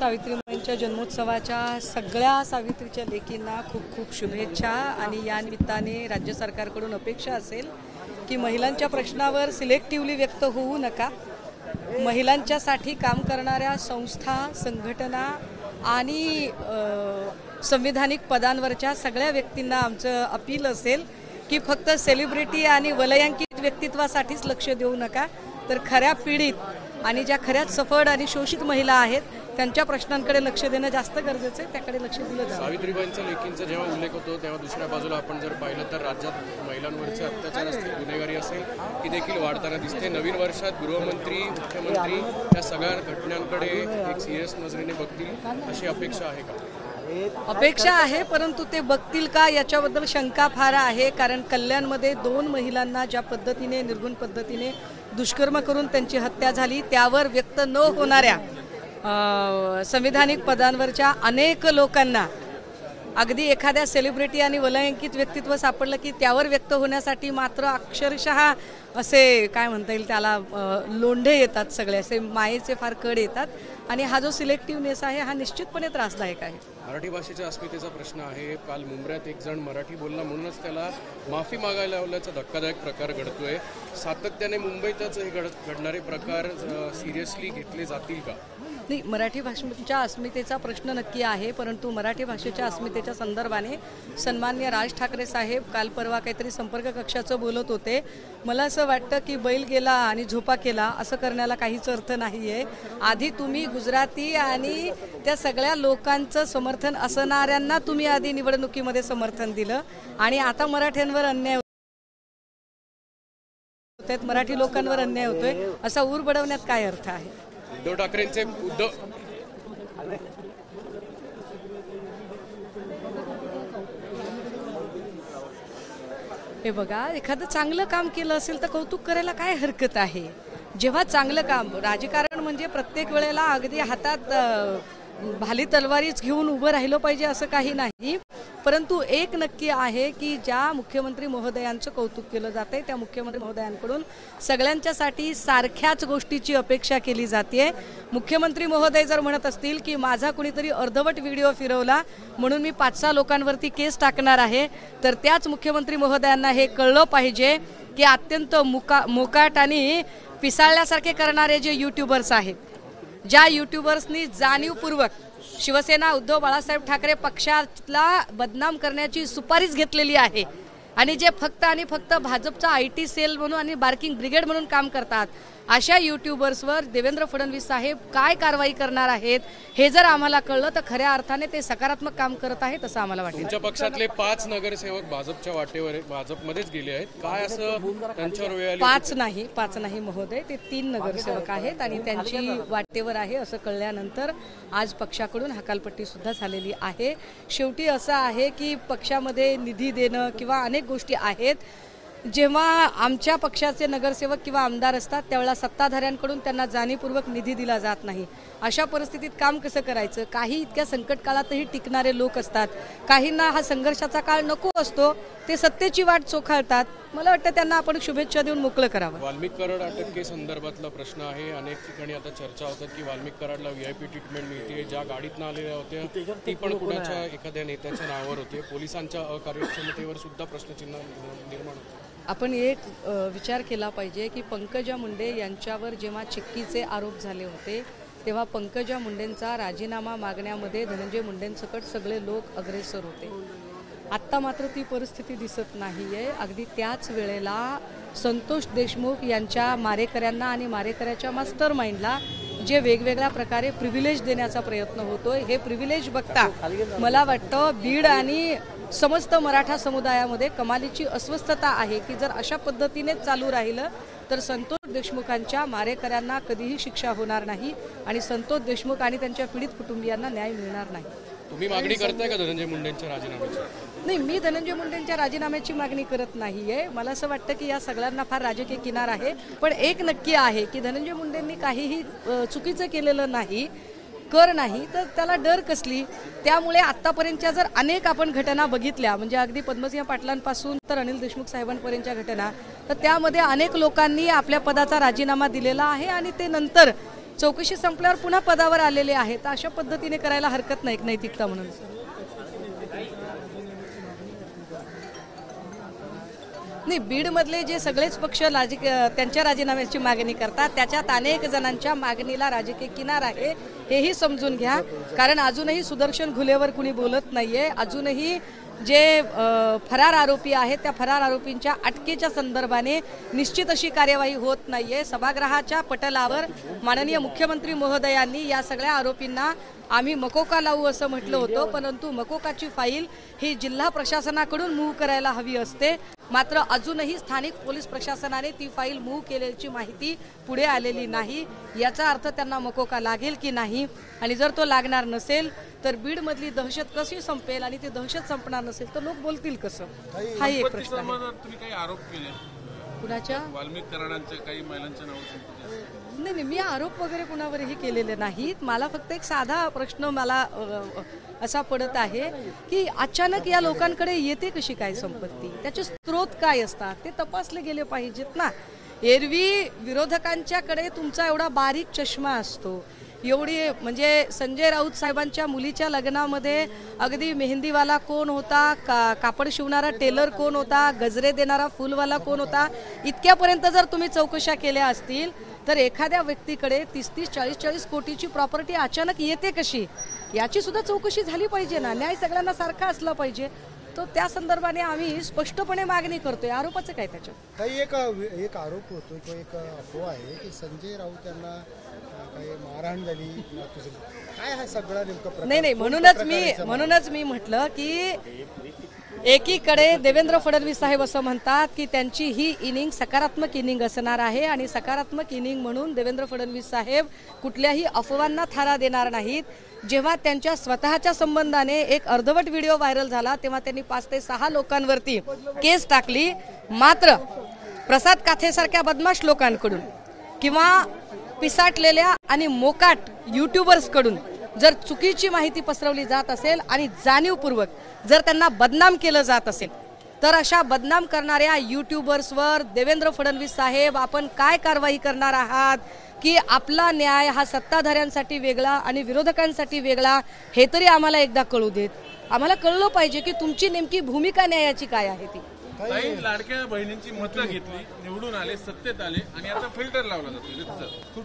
सावित्रीबाईंच्या जन्मोत्सवाच्या सगळ्या सावित्रीच्या लेकींना खूप खूप शुभेच्छा। आणि या निमित्ताने राज्य सरकारकडून अपेक्षा असेल की महिलांच्या प्रश्नावर सिलेक्टिव्हली व्यक्त होऊ नका। महिलांच्यासाठी काम करणाऱ्या संस्था, संघटना आणि संविधानिक पदांवरच्या सगळ्या व्यक्तींना आमचं अपील असेल की फक्त सेलिब्रिटी आणि वलयांकित व्यक्तित्वासाठीच लक्ष देऊ नका, तर खऱ्या पीडित आणि ज्या खऱ्याच सफळ आणि शोषित महिला आहेत त्यांच्या प्रश्नांकडे लक्ष देणं जास्त गरजेचं आहे, त्याकडे लक्ष दिलं जातं। सावित्रीबाईंच्या लेखींचा जेव्हा उल्लेख होतो तेव्हा दुसऱ्या बाजूला आपण जर पाहिलं तर राज्यात महिलांवरचे अत्याचार असतील, गुन्हेगारी असेल ती देखील वाढताना दिसते। नवीन वर्षात गृहमंत्री, मुख्यमंत्री या सगळ्या घटनांकडे एक सिरियस नजरेने बघतील अशी अपेक्षा आहे का? अपेक्षा आहे, परंतु ते बघतील का याच्याबद्दल शंका फार आहे। कारण कल्याणमध्ये 2 महिलांना ज्या पद्धतीने निर्गुण पद्धतीने दुष्कर्म करून त्यांची हत्या झाली, त्यावर व्यक्त न होणाऱ्या संविधानिक पदांवरच्या अनेक लोकांना अगदी एखाद्या सेलिब्रिटी आणि वलयांकित व्यक्तित्व सापडलं की त्यावर व्यक्त होण्यासाठी मात्र अक्षरशः असे काय म्हणता येईल त्याला लोंढे येतात, सगळे असे मायेचे फार कड येतात। आणि हा जो सिलेक्टिव्हनेस आहे हा निश्चितपणे त्रासदायक आहे। मराठी भाषेच्या अस्मितेचा प्रश्न आहे। काल मुंबईत एक जण मराठी बोलला म्हणूनच त्याला माफी मागायला लावल्याचा धक्कादायक प्रकार घडतोय। सातत्याने मुंबईतच हे घडणारे प्रकार सिरियसली घेतले जातील का? नाही, मराठी भाषेच्या अस्मितेचा प्रश्न नक्की आहे, परंतु मराठी भाषेच्या अस्मितेच्या संदर्भाने सन्माननीय राज ठाकरे साहेब काल परवा काहीतरी संपर्क कक्षाचं बोलत होते। मला असं वाटतं की बैल गेला आणि झोपा केला असं करण्याला काहीच अर्थ नाही आहे। आधी तुम्ही गुजराती आणि त्या सगळ्या लोकांचं समर्थन असणाऱ्यांना तुम्ही आधी निवडणुकीमध्ये समर्थन दिलं आणि आता मराठ्यांवर अन्याय होतोय, मराठी लोकांवर अन्याय होतोय, असा ऊर बडवण्यात काय अर्थ आहे? उद्धव ठाकरेंचे हे बघा, एखादं चांगलं काम केलं असेल तर कौतुक करायला काय हरकत आहे? जेव्हा चांगलं काम, राजकारण म्हणजे प्रत्येक वेळेला अगदी हातात भाली तलवारीच घेऊन उभं राहिलं पाहिजे असं काही नाही। परंतु एक नक्की आहे की ज्या मुख्यमंत्री महोदयांचं कौतुक केलं जातंय त्या मुख्यमंत्री महोदयांकडून सगळ्यांच्यासाठी सारख्याच गोष्टीची अपेक्षा केली जाते। मुख्यमंत्री महोदय जर म्हणत असतील की माझा कुणीतरी अर्धवट व्हिडिओ फिरवला म्हणून मी 5-6 लोकांवरती केस टाकणार आहे, तर त्याच मुख्यमंत्री महोदयांना हे कळलं पाहिजे की अत्यंत मोकाट आणि पिसाळल्यासारखे करणारे जे यूट्यूबर्स आहेत, ज्या यूट्यूबर्सनी जाणीवपूर्वक शिवसेना उद्धव बाळासाहेब ठाकरे पक्षाला बदनाम करण्याची सुपारीच घेतलेली आहे आणि जे फक्त आणि फक्त भाजपचा IT सेल म्हणून आणि बार्किंग ब्रिगेड म्हणून काम करतात, अशा यूट्यूबर्सवर देवेंद्र फडणवीस साहेब काय कारवाई करणार आहेत हे जर आम्हाला कळलं तर खऱ्या अर्थाने ते सकारात्मक काम करत आहेत असं आम्हाला वाटतं। तुमच्या पक्षातले 5 नगरसेवक भाजपच्या वाटेवर भाजपमध्येच गेले आहेत, काय असं त्यांच्यावर वेळ आली? 5 नाही महोदय, ते 3 नगरसेवक आहेत आणि त्यांची वाटेवर आहे असं कळल्यानंतर आज पक्षाकडून हकालपट्टी सुद्धा झालेली आहे। शेवटी असं आहे की पक्षामध्ये निधी देणं किंवा अनेक गोष्टी आहेत, जेव्हा आमच्या पक्षाचे नगरसेवक किंवा आमदार असतात त्यावेळेला सत्ताधाऱ्यांकडून त्यांना जाणीवपूर्वक निधी दिला जात नाही। अशा परिस्थितीत काम कसं करायचं? काही इतक्या संकट काळातही टिकणारे लोक असतात, काहींना हा संघर्षाचा काळ नको असतो, ते सत्तेची वाट चोखाळतात। मला वाटतं त्यांना आपण शुभेच्छा देऊन मोकळं करावं। वाल्मिक कराड अटके संदर्भातला प्रश्न आहे। अनेक ठिकाणी आता चर्चा होतात की वाल्मिक कराडला VIP ट्रीटमेंट मिळते, ज्या गाडीतनं आलेल्या होत्या ती पण कुणाच्या एखाद्या नेत्याच्या नावावर होते। पोलिसांच्या अकार्यक्षमतेवर सुद्धा प्रश्नचिन्ह निर्माण होते। आपण एक विचार केला पाहिजे की पंकजा मुंडे यांच्यावर जेव्हा चिक्कीचे आरोप झाले होते तेव्हा पंकजा मुंडेंचा राजीनामा मागण्यामध्ये धनंजय मुंडेंसकट सगळे लोक अग्रेसर होते। आत्ता मात्र ती परिस्थिती दिसत नाहीये। अगदी त्याच वेळेला संतोष देशमुख यांच्या मारेकऱ्यांना आणि मारेकऱ्याच्या मास्टर माइंडला जे वेगवेगळ्या प्रकारे प्रिव्हिलेज देण्याचा प्रयत्न होतोय, हे प्रिव्हिलेज बघता मला वाटतं बीड आणि समस्त मराठा समुदायामध्ये कमालीची अस्वस्थता आहे की जर अशा पद्धतीने चालू राहिलं तर संतोष देशमुखांच्या मारेकऱ्यांना कधीही शिक्षा होणार नाही आणि संतोष देशमुख आणि त्यांच्या पीडित कुटुंबियांना न्याय मिळणार नाही। तुम्ही मागणी करताय का धनंजय मुंडेंच्या राजीनाम्याची? नाही, मी धनंजय मुंडेंच्या राजीनाम्याची मागणी करत नाहीये। मला असं वाटतं की या सगळ्यांना फार राजकीय किनार आहे, पण एक नक्की आहे की धनंजय मुंडेंनी काहीही चुकीचं केलेलं नाही, कर नाही तर त्याला डर कसली? त्यामुळे आत्तापर्यंतच्या जर अनेक आपण घटना बघितल्या, म्हणजे अगदी पद्मसिंह पाटलांपासून तर अनिल देशमुख साहेबांपर्यंतच्या घटना, तर त्यामध्ये अनेक लोकांनी आपल्या पदाचा राजीनामा दिलेला आहे आणि ते नंतर चौकशी संपल्यावर पुन्हा पदावर आलेले आहेत, तर अशा पद्धतीने करायला हरकत नाही नैतिकता म्हणून. नाही, बीडमधले जे सगळेच पक्ष त्यांच्या राजीनाम्याची मागणी करतात, त्याच्यात अनेक जणांच्या मागणीला राजकीय किनार आहे हेही समजून घ्या. कारण अजूनही सुदर्शन घुलेवर कुणी बोलत नाहीये. अजूनही जे फरार आरोपी आहेत त्या फरार आरोपींच्या अटकेच्या संदर्भाने निश्चित अशी कार्यवाही होत नाहीये. सभागृहाच्या पटलावर माननीय मुख्यमंत्री महोदयांनी या सगळ्या आरोपींना आम्ही मकोका लावू असं म्हटलं होतं, परंतु मकोकाची फाईल ही जिल्हा प्रशासनाकडून मूव्ह करायला हवी असते. मात्र अजूनही स्थानिक पोलीस प्रशासनाने ती फाईल मूव्ह केल्याची माहिती पुढे आलेली नाही. याचा अर्थ त्यांना मकोका लागेल की नाही, आणि जर तो लागणार नसेल तर बीडमधली दहशत कशी संपेल, आणि ती दहशत संपणार नसेल तर लोक बोलतील कसं, हा एक प्रश्न आहे. तुम्ही काही आरोप केले कुणाच्या? वाल्मिक कराडांचे काही महिलांच्या नावावर? नाही, मी आरोप वगैरे कुणावरही केलेले नाहीत. मला फक्त एक साधा प्रश्न मला असा पडत आहे की अचानक या लोकांकडे येते कशी काय संपत्ती, त्याचे स्रोत काय असतात ते तपासले गेले पाहिजेत ना. एरवी विरोधकांच्याकडे तुमचा एवढा बारीक चष्मा असतो, एवढी म्हणजे संजय राऊत साहेबांच्या मुलीच्या लग्नामध्ये अगदी मेहंदीवाला कोण होता, कापड शिवणारा टेलर कोण होता, गजरे देणारा फुलवाला कोण होता, इतक्यापर्यंत जर तुम्ही चौकशा केल्या असतील तर एखाद्या व्यक्तीकडे 30-30, 40-40 कोटीची प्रॉपर्टी अचानक येते कशी, याची सुद्धा चौकशी झाली पाहिजे ना. न्याय सगळ्यांना सारखा असला पाहिजे. तो त्या संदर्भाने आम्ही स्पष्टपणे मागणी करतोय. आरोपाचं काय त्याच्यात? काही एक आरोप होतो, तो एक अफवा आहे की संजय राऊत यांना काही मारहाण झाली, काय हा सगळा नेमका प्रकार? नाही, म्हणूनच मी म्हटलं की एकीकडे देवेंद्र फडणवीस साहेब असं म्हणतात की त्यांची ही इनिंग सकारात्मक इनिंग असणार आहे, आणि सकारात्मक इनिंग म्हणून देवेंद्र फडणवीस साहेब कुठल्याही अफवांना थारा देणार नाहीत. जेव्हा त्यांच्या स्वतःच्या संबंधाने एक अर्धवट व्हिडिओ व्हायरल झाला तेव्हा त्यांनी 5 ते 6 लोकांवरती केस टाकली. मात्र प्रसाद काथेसारख्या बदमाश लोकांकडून किंवा पिसाटलेल्या आणि मोकाट युट्यूबर्सकडून जर चुकीची माहिती पसरवली जात असेल आणि जाणीवपूर्वक जर त्यांना बदनाम केलं जात असेल तर अशा बदनाम करणाऱ्या युट्यूबर्सवर देवेंद्र फडणवीस साहेब आपण काय कारवाई करणार आहात, की आपला न्याय हा सत्ताधाऱ्यांसाठी वेगळा आणि विरोधकांसाठी वेगळा, हे तरी आम्हाला एकदा कळू देत. आम्हाला कळलं पाहिजे की तुमची नेमकी भूमिका न्यायाची काय आहे ती. काही लाडक्या बहिणींची मतं घेतली, निवडून आले, सत्तेत आले, आणि आता फिल्टर लावला जातो.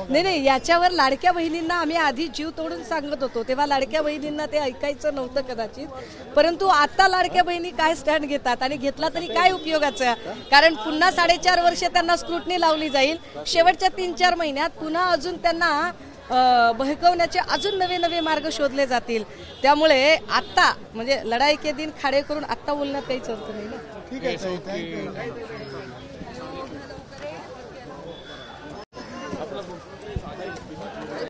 नाही, याच्यावर लाडक्या बहिणींना आम्ही आधी जीव तोडून सांगत होतो, तेव्हा लाडक्या बहिणींना ते ऐकायचं नव्हतं कदाचित. परंतु आता लाडक्या बहिणी काय स्टँड घेतात, आणि घेतला तरी काय उपयोगाचा, कारण पुन्हा 4.5 वर्ष त्यांना स्क्रुटनी लावली जाईल. शेवटच्या 3-4 महिन्यात पुन्हा अजून त्यांना बहकवण्याचे अजून नवे मार्ग शोधले जातील. त्यामुळे आत्ता म्हणजे लढाई के दिन खाडे करून आत्ता बोलण्यात काहीच अर्थ नाही ना. ठीक आहे.